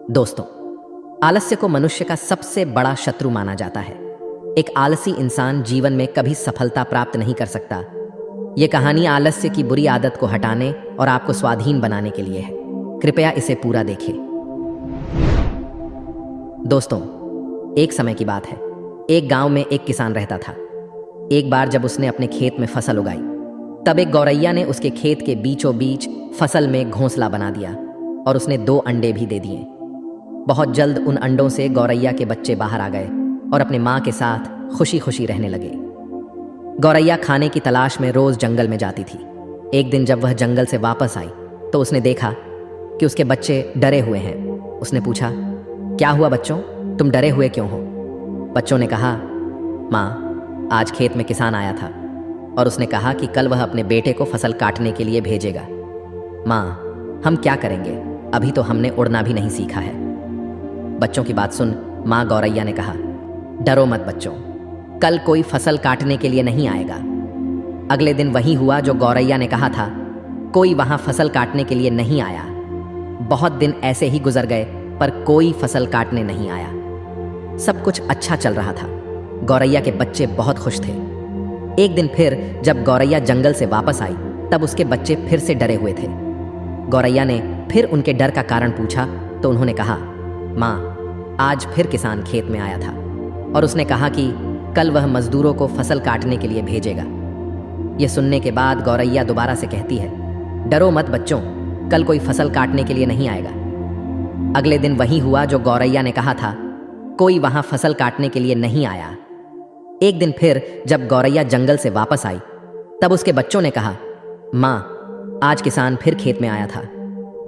दोस्तों, आलस्य को मनुष्य का सबसे बड़ा शत्रु माना जाता है। एक आलसी इंसान जीवन में कभी सफलता प्राप्त नहीं कर सकता। यह कहानी आलस्य की बुरी आदत को हटाने और आपको स्वाधीन बनाने के लिए है। कृपया इसे पूरा देखें। दोस्तों, एक समय की बात है। एक गांव में एक किसान रहता था। एक बार जब उसने अपने खेत में फसल उगाई, तब एक गौरैया ने उसके खेत के बीचों बीच फसल में घोंसला बना दिया और उसने 2 अंडे भी दे दिए। बहुत जल्द उन अंडों से गौरैया के बच्चे बाहर आ गए और अपने माँ के साथ खुशी खुशी रहने लगे। गौरैया खाने की तलाश में रोज जंगल में जाती थी। एक दिन जब वह जंगल से वापस आई तो उसने देखा कि उसके बच्चे डरे हुए हैं। उसने पूछा, क्या हुआ बच्चों, तुम डरे हुए क्यों हो? बच्चों ने कहा, माँ, आज खेत में किसान आया था और उसने कहा कि कल वह अपने बेटे को फसल काटने के लिए भेजेगा। माँ, हम क्या करेंगे? अभी तो हमने उड़ना भी नहीं सीखा है। बच्चों की बात सुन माँ गौरैया ने कहा, डरो मत बच्चों, कल कोई फसल काटने के लिए नहीं आएगा। अगले दिन वही हुआ जो गौरैया ने कहा था। कोई वहां फसल काटने के लिए नहीं आया। बहुत दिन ऐसे ही गुजर गए पर कोई फसल काटने नहीं आया। सब कुछ अच्छा चल रहा था। गौरैया के बच्चे बहुत खुश थे। एक दिन फिर जब गौरैया जंगल से वापस आई तब उसके बच्चे फिर से डरे हुए थे। गौरैया ने फिर उनके डर का कारण पूछा तो उन्होंने कहा, माँ, आज फिर किसान खेत में आया था और उसने कहा कि कल वह मजदूरों को फसल काटने के लिए भेजेगा। यह सुनने के बाद गौरैया दोबारा से कहती है, डरो मत बच्चों, कल कोई फसल काटने के लिए नहीं आएगा। अगले दिन वही हुआ जो गौरैया ने कहा था। कोई वहां फसल काटने के लिए नहीं आया। एक दिन फिर जब गौरैया जंगल से वापस आई तब उसके बच्चों ने कहा, माँ, आज किसान फिर खेत में आया था।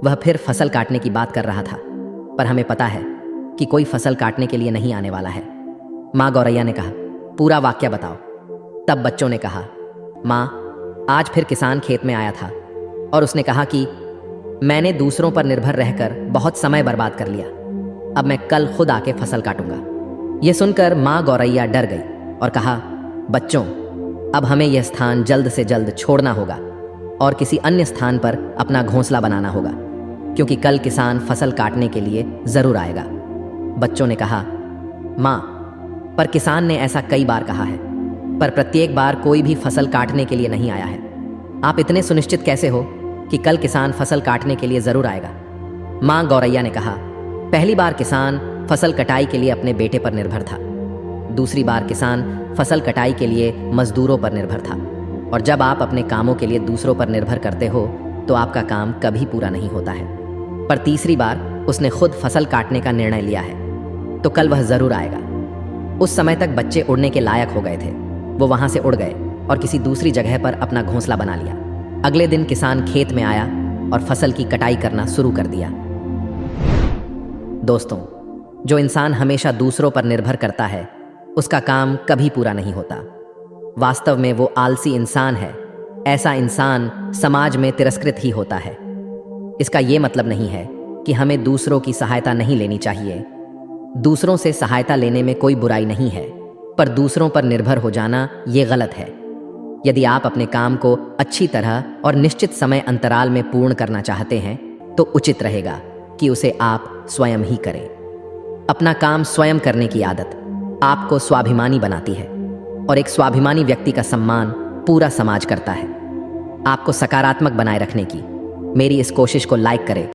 वह फिर फसल काटने की बात कर रहा था, पर हमें पता है कि कोई फसल काटने के लिए नहीं आने वाला है। माँ गौरैया ने कहा, पूरा वाक्य बताओ। तब बच्चों ने कहा, माँ, आज फिर किसान खेत में आया था और उसने कहा कि मैंने दूसरों पर निर्भर रहकर बहुत समय बर्बाद कर लिया। अब मैं कल खुद आके फसल काटूंगा। यह सुनकर माँ गौरैया डर गई और कहा, बच्चों, अब हमें यह स्थान जल्द से जल्द छोड़ना होगा और किसी अन्य स्थान पर अपना घोंसला बनाना होगा, क्योंकि कल किसान फसल काटने के लिए जरूर आएगा। बच्चों ने कहा, माँ, पर किसान ने ऐसा कई बार कहा है, पर प्रत्येक बार कोई भी फसल काटने के लिए नहीं आया है। आप इतने सुनिश्चित कैसे हो कि कल किसान फसल काटने के लिए जरूर आएगा? माँ गौरैया ने कहा, पहली बार किसान फसल कटाई के लिए अपने बेटे पर निर्भर था। दूसरी बार किसान फसल कटाई के लिए मजदूरों पर निर्भर था। और जब आप अपने कामों के लिए दूसरों पर निर्भर करते हो तो आपका काम कभी पूरा नहीं होता है। पर तीसरी बार उसने खुद फसल काटने का निर्णय लिया है, तो कल वह जरूर आएगा। उस समय तक बच्चे उड़ने के लायक हो गए थे। वो वहां से उड़ गए और किसी दूसरी जगह पर अपना घोंसला बना लिया। अगले दिन किसान खेत में आया और फसल की कटाई करना शुरू कर दिया। दोस्तों, जो इंसान हमेशा दूसरों पर निर्भर करता है उसका काम कभी पूरा नहीं होता। वास्तव में वो आलसी इंसान है। ऐसा इंसान समाज में तिरस्कृत ही होता है। इसका ये मतलब नहीं है कि हमें दूसरों की सहायता नहीं लेनी चाहिए। दूसरों से सहायता लेने में कोई बुराई नहीं है, पर दूसरों पर निर्भर हो जाना ये गलत है। यदि आप अपने काम को अच्छी तरह और निश्चित समय अंतराल में पूर्ण करना चाहते हैं तो उचित रहेगा कि उसे आप स्वयं ही करें। अपना काम स्वयं करने की आदत आपको स्वाभिमानी बनाती है और एक स्वाभिमानी व्यक्ति का सम्मान पूरा समाज करता है। आपको सकारात्मक बनाए रखने की मेरी इस कोशिश को लाइक करें।